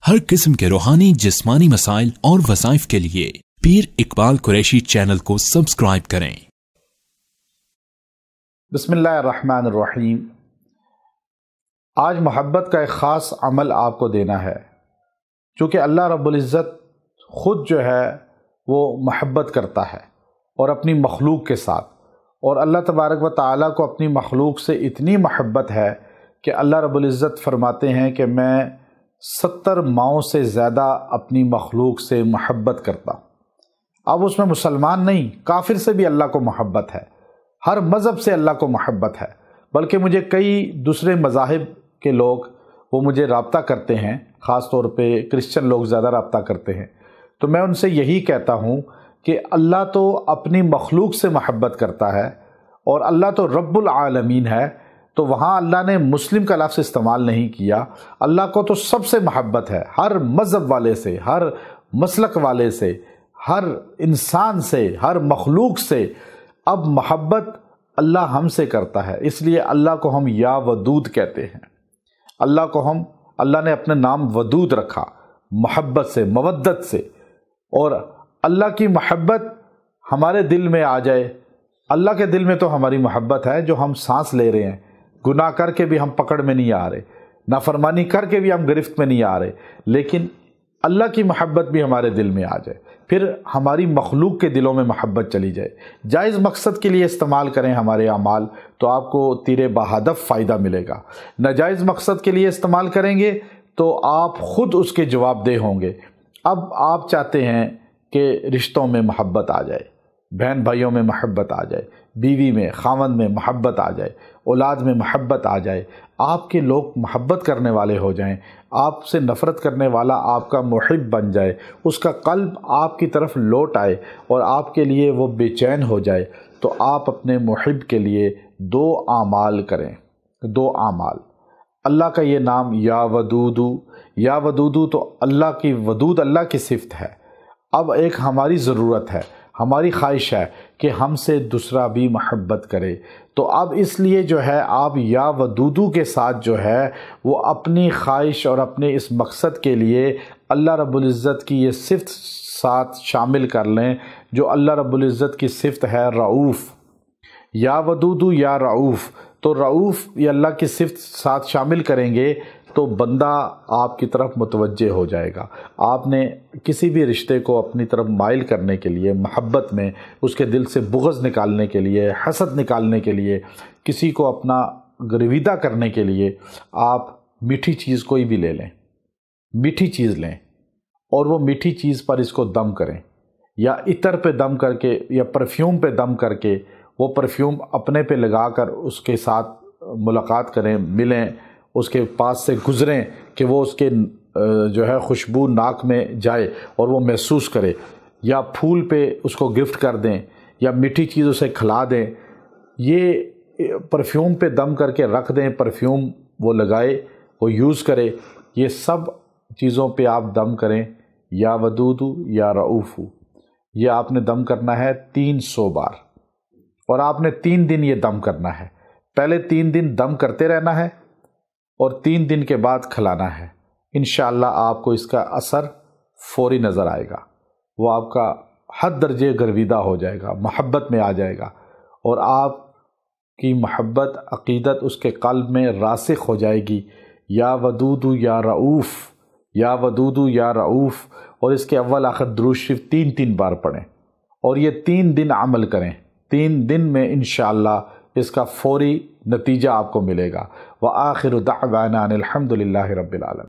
ہر قسم کے روحانی جسمانی مسائل اور وظائف کے لیے پیر اقبال قریشی چینل کو سبسکرائب کریں۔ بسم اللہ الرحمن الرحیم۔ آج محبت کا ایک خاص عمل آپ کو دینا ہے، چونکہ اللہ رب العزت خود جو ہے وہ محبت کرتا ہے اور اپنی مخلوق کے ساتھ، اور اللہ تبارک و تعالیٰ کو اپنی مخلوق سے اتنی محبت ہے کہ اللہ رب العزت فرماتے ہیں کہ میں 70 ماؤں سے زیادہ اپنی مخلوق سے محبت کرتا ہوں۔ اب اس میں مسلمان نہیں، کافر سے بھی اللہ کو محبت ہے، ہر مذہب سے اللہ کو محبت ہے، بلکہ مجھے کئی دوسرے مذاہب کے لوگ وہ مجھے رابطہ کرتے ہیں، خاص طور پہ کرسچن لوگ زیادہ رابطہ کرتے ہیں، تو میں ان سے یہی کہتا ہوں کہ اللہ تو اپنی مخلوق سے محبت کرتا ہے اور اللہ تو رب العالمین ہے، تو وہاں اللہ نے مسلم کا لفظ استعمال نہیں کیا۔ اللہ کو تو سب سے محبت ہے، ہر مذہب والے سے، ہر مسلک والے سے، ہر انسان سے، ہر مخلوق سے۔ اب محبت اللہ ہم سے کرتا ہے، اس لیے اللہ کو ہم یا ودود کہتے ہیں۔ اللہ نے اپنے نام ودود رکھا، محبت سے، مودت سے، اور اللہ کی محبت ہمارے دل میں آ جائے۔ اللہ کے دل میں تو ہماری محبت ہے، جو ہم سانس لے رہے ہیں، گناہ کر کے بھی ہم پکڑ میں نہیں آ رہے، نافرمانی کر کے بھی ہم گرفت میں نہیں آ رہے، لیکن اللہ کی محبت بھی ہمارے دل میں آ جائے، پھر ہماری مخلوق کے دلوں میں محبت چلی جائے۔ جائز مقصد کے لیے استعمال کریں ہمارے اعمال تو آپ کو تیر بہدف فائدہ ملے گا، ناجائز مقصد کے لیے استعمال کریں گے تو آپ خود اس کے جواب دہ ہوں گے۔ اب آپ چاہتے ہیں کہ رشتوں میں محبت آ جائے، بہن بھائیوں میں محبت آ جائے، بیوی میں، خاوند میں محبت آ جائے، اولاد میں محبت آ جائے، آپ کے لوگ محبت کرنے والے ہو جائیں، آپ سے نفرت کرنے والا آپ کا محب بن جائے، اس کا قلب آپ کی طرف لوٹ آئے اور آپ کے لیے وہ بے چین ہو جائے، تو آپ اپنے محب کے لیے 2 اعمال کریں، 2 اعمال۔ اللہ کا یہ نام یا ودودو تو اللہ کی ودود اللہ کی صفت ہے۔ اب ایک ہماری ضرورت ہے، ہماری خواہش ہے کہ ہم سے دوسرا بھی محبت کرے، تو اب اس لیے جو ہے آپ یا ودودو کے ساتھ جو ہے وہ اپنی خواہش اور اپنے اس مقصد کے لیے اللہ رب العزت کی یہ صفت ساتھ شامل کر لیں، جو اللہ رب العزت کی صفت ہے رعوف۔ یا ودودو یا رعوف، تو رعوف یہ اللہ کی صفت ساتھ شامل کریں گے تو بندہ آپ کی طرف متوجہ ہو جائے گا۔ آپ نے کسی بھی رشتے کو اپنی طرف مائل کرنے کے لیے، محبت میں اس کے دل سے بغض نکالنے کے لیے، حسد نکالنے کے لیے، کسی کو اپنا گرویدہ کرنے کے لیے، آپ میٹھی چیز کوئی بھی لے لیں، میٹھی چیز لیں اور وہ میٹھی چیز پر اس کو دم کریں، یا عطر پہ دم کر کے، یا پرفیوم پہ دم کر کے، وہ پرفیوم اپنے پہ لگا کر اس کے ساتھ ملاقات کریں، ملیں، اس کے پاس سے گزریں کہ وہ اس کے جو ہے خوشبو ناک میں جائے اور وہ محسوس کرے، یا پھول پہ اس کو گفٹ کر دیں، یا میٹھی چیز اسے کھلا دیں، یہ پرفیوم پہ دم کر کے رکھ دیں، پرفیوم وہ لگائے، وہ یوز کرے، یہ سب چیزوں پہ آپ دم کریں، یا ودودو یا رعوفو۔ یہ آپ نے دم کرنا ہے 300 بار، اور آپ نے 3 دن یہ دم کرنا ہے۔ پہلے 3 دن دم کرتے رہنا ہے اور 3 دن کے بعد کھلانا ہے۔ انشاءاللہ آپ کو اس کا اثر فوری نظر آئے گا، وہ آپ کا حد درجے گرویدہ ہو جائے گا، محبت میں آ جائے گا، اور آپ کی محبت عقیدت اس کے قلب میں راسخ ہو جائے گی۔ یا ودودو یا رعوف، یا ودودو یا رعوف، اور اس کے اول آخر درود شریف 3 بار پڑھیں، اور یہ 3 دن عمل کریں۔ 3 دن میں انشاءاللہ اس کا فوری نتیجہ آپ کو ملے گا۔ وآخر دعوانا ان الحمد للہ رب العالمین۔